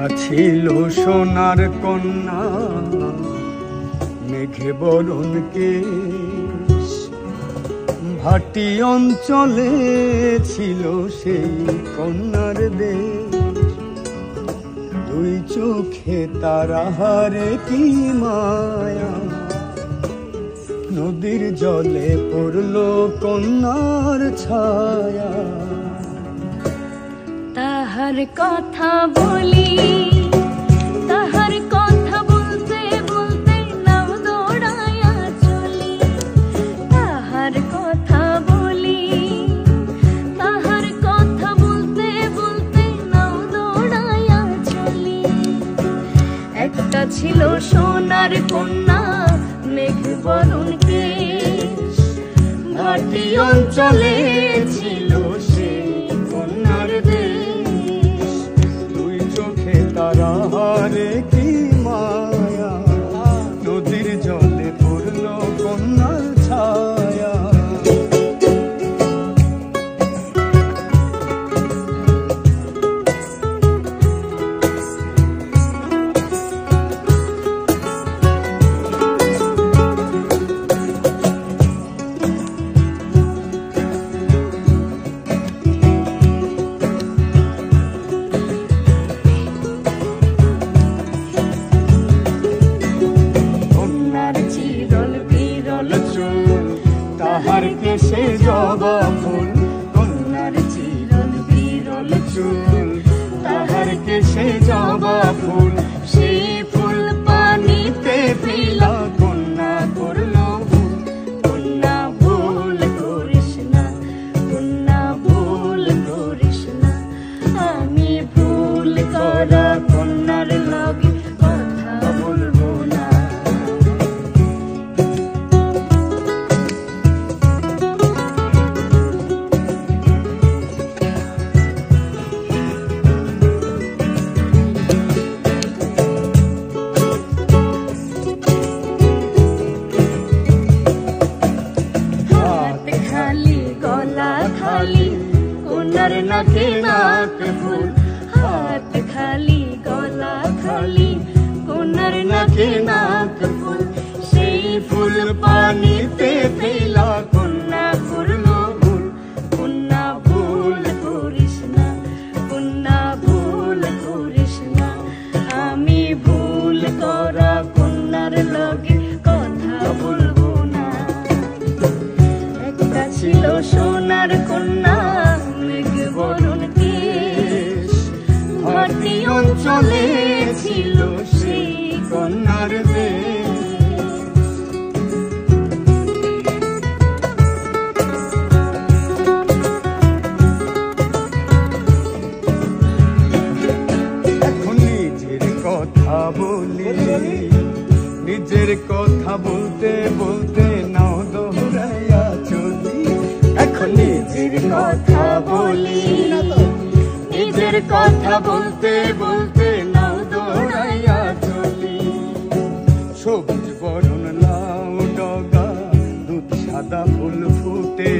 একটা ছিল সোনার কন্যা, মেঘে বরণ কেশ, ভাটি অঞ্চলে ছিল সেই কন্যার দেশ। দুই চোখে তার আহারে কি মায়া, নদীর জলে পড়ল কন্যার ছায়া। তাহার কথা বলি, তাহার কথা বলতে বলতে নাও দৌড়াইয়া চলি। তাহার কথা বলি, তাহার কথা বলতে বলতে নাও দৌড়াইয়া চলি। একটা ছিল সোনার কন্যা, মেঘ বরণ কেশ, ভাটি অঞ্চলে ছিল সেই কন্যার দেশ। দুই চোখে তারা হারে কি মায়া, নদীর জলে পড়ল কন্যার ছায়া। তাহার কেশে জবা ফুল, কন্যার চিরল বিরল চুল। তাহার কেশে জবা ফুল, সেই ফুল পানিতে ফেলা কন্যা করল ভুল। কন্যা ভুল করিস না, কন্যা ভুল করিস না। আমি ভুল করা কন্যার লগে কথা বলবো না। কন্যার নাকে নাক ফুল, হাত খালি গলা খালি, কন্যার নাকে নাক ফুল। সেই ফুল পানিতে ফেলা কন্যা করল ভুল। কন্যা ভুল করিস না, কন্যা ভুল করিস না। আমি ভুল করা কন্যার লগে কথা বলবো না। একটা ছিল সোনার কন্যা, মেঘ বরণ কেশ, ভাটি অঞ্চলে ছিল সেই কন্যার দেশ। এখন নিজের কথা বলি, নিজের কথা বলতে বলতে নাও দৌড়াইয়া চলি। এখন নিজের কথা বলি, নিজের কথা বলতে বলতে নাও দৌড়াইয়া চলি। সবুজ বরণ লাউ ডগা, দুধ সাদা ফুল ফুটে,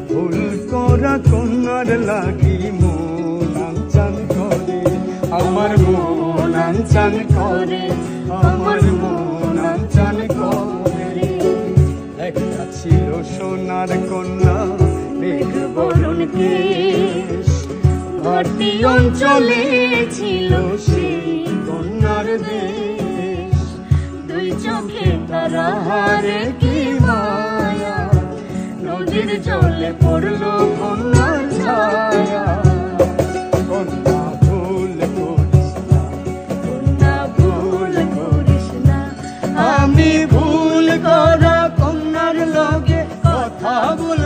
ফুল করা কন্যার লাগি মন আনচান করে। আমার মন আনচান করে, আমার মন আনচান করে। একটা ছিল সোনার কন্যা, মেঘ বরণ কেশ, ভাটি অঞ্চলে ছিল সেই কন্যার দেশ। দুই চোখে তারা হারে কি মায়া, নদীর জলে পড়ল কন্যার ছায়া। কন্যা ভুল করিস না, কন্যা ভুল করিস না। আমি ভুল করা কন্যার লগে কথা বল